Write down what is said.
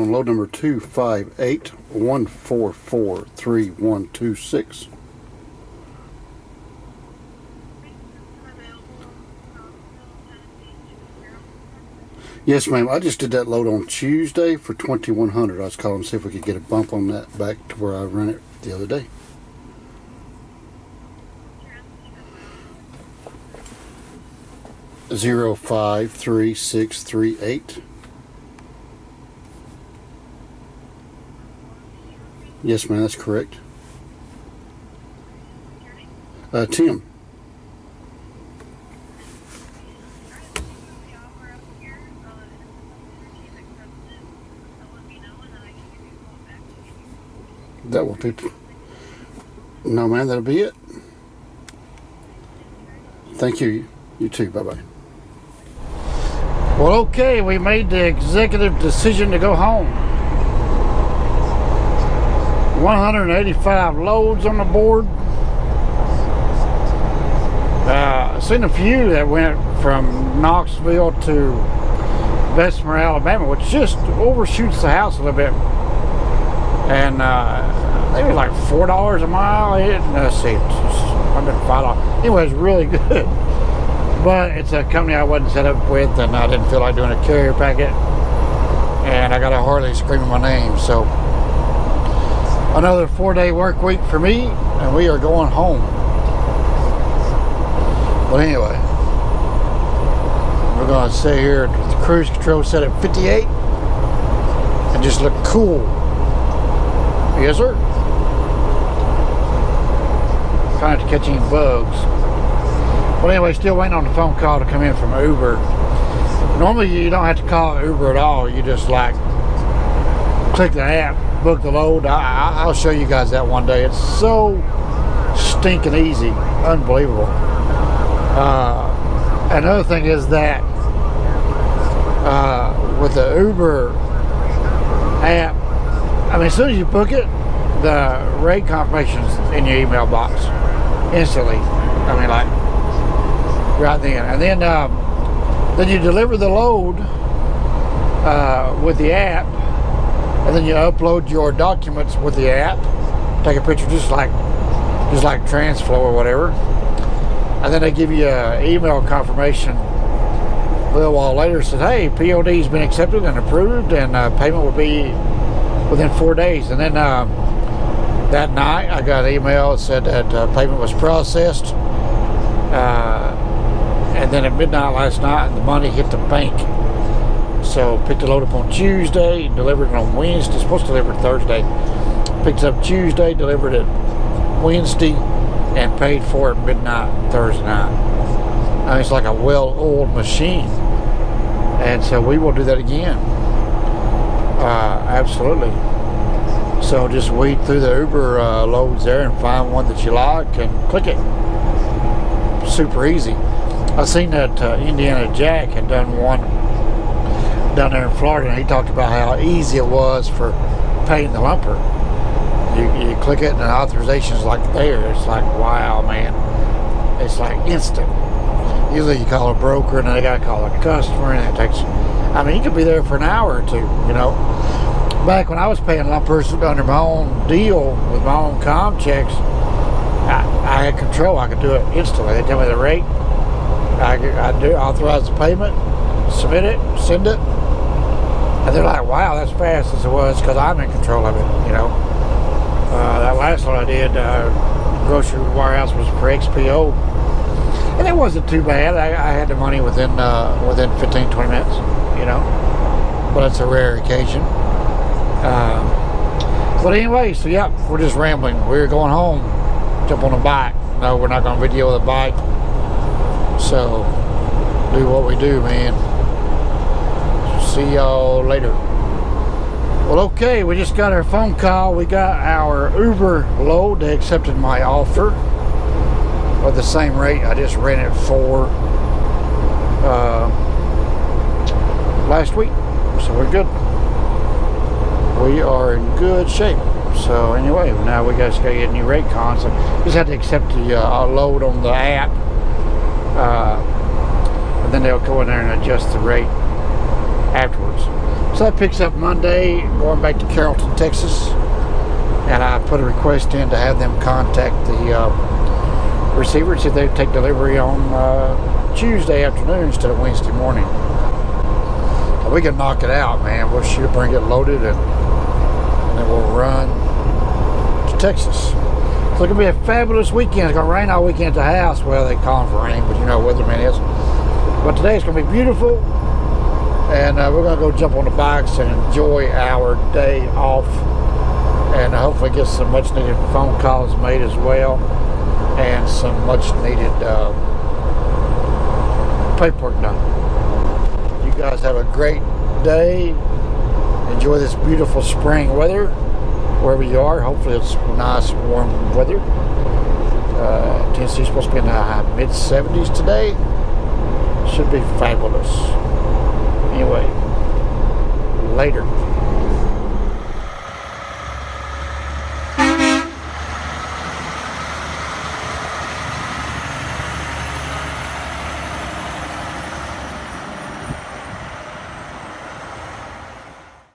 on load number 258-144-3126. Yes, ma'am. I just did that load on Tuesday for $2,100. I was calling to see if we could get a bump on that back to where I ran it the other day. Zero 53638. Yes, ma'am. That's correct. Tim. That will do. No, man, that'll be it. Thank you. You too. Bye-bye. Well, okay, we made the executive decision to go home. 185 loads on the board. I've seen a few that went from Knoxville to Bessemer, Alabama, which just overshoots the house a little bit. And they were like $4 a mile. Let's see, $5. Anyway, it's really good. But it's a company I wasn't set up with, and I didn't feel like doing a carrier packet. And I got a Harley screaming my name. So another 4-day work week for me, and we are going home. But anyway, we're going to sit here with the cruise control set at 58 and just look cool. Yes, sir. Trying to catch any bugs. But anyway, still waiting on the phone call to come in from Uber. Normally you don't have to call Uber at all. You just like click the app, book the load. I'll show you guys that one day. It's so stinking easy. Unbelievable. Another thing is that with the Uber app, I mean, as soon as you book it, the rate confirmation's in your email box instantly. I mean, like right then. And then you deliver the load with the app, and then you upload your documents with the app. Take a picture, just like TransFlow or whatever, and then they give you an email confirmation a little while later. Says, hey, POD's been accepted and approved, and payment will be within 4 days. And then that night I got an email that said that payment was processed, and then at midnight last night the money hit the bank. So picked the load up on Tuesday, delivered it on Wednesday. Supposed to deliver it Thursday. Picked it up Tuesday, delivered it Wednesday, and paid for it midnight Thursday night. It's like a well-oiled machine, and so we will do that again. Absolutely. So just weed through the Uber loads there and find one that you like and click it. Super easy. I seen that Indiana Jack had done one down there in Florida, and he talked about how easy it was for paying the lumper. You click it and the authorization's like there. It's like, wow, man. It's like instant. Usually you call a broker and then they gotta call a customer, and it takes, I mean, you could be there for an hour or two, you know. Back when I was paying lumpers under my own deal with my own comm checks, I had control. I could do it instantly. They tell me the rate. I authorize the payment, submit it, send it, and they're like, wow, that's fast as it was, because I'm in control of it, you know. That last one I did, grocery warehouse, was for XPO, and it wasn't too bad. I had the money within 15-20 minutes, you know, but it's a rare occasion. But anyway, so yeah, we're just rambling. We're going home. Jump on a bike. No, we're not going to video the bike. So do what we do, man. See y'all later. Well, okay, we just got our phone call. We got our Uber load. They accepted my offer at the same rate I just ran it for last week. So we're good. We are in good shape. So anyway, now we guys gotta get a new rate con. So just had to accept the load on the app, and then they'll go in there and adjust the rate afterwards. So that picks up Monday, going back to Carrollton, Texas. And I put a request in to have them contact the receiver, see if they take delivery on Tuesday afternoon instead of Wednesday morning. So we can knock it out, man. We'll shoot, bring it loaded, and then we'll run to Texas. So it's going to be a fabulous weekend. It's going to rain all weekend at the house. Well, they call for rain, but you know what weatherman is. But today it's going to be beautiful, and we're going to go jump on the bikes and enjoy our day off, and hopefully get some much needed phone calls made as well, and some much needed paperwork done. You guys have a great day. Enjoy this beautiful spring weather wherever you are. Hopefully it's nice warm weather. Tennessee's supposed to be in the mid-70s today. Should be fabulous. Anyway, later.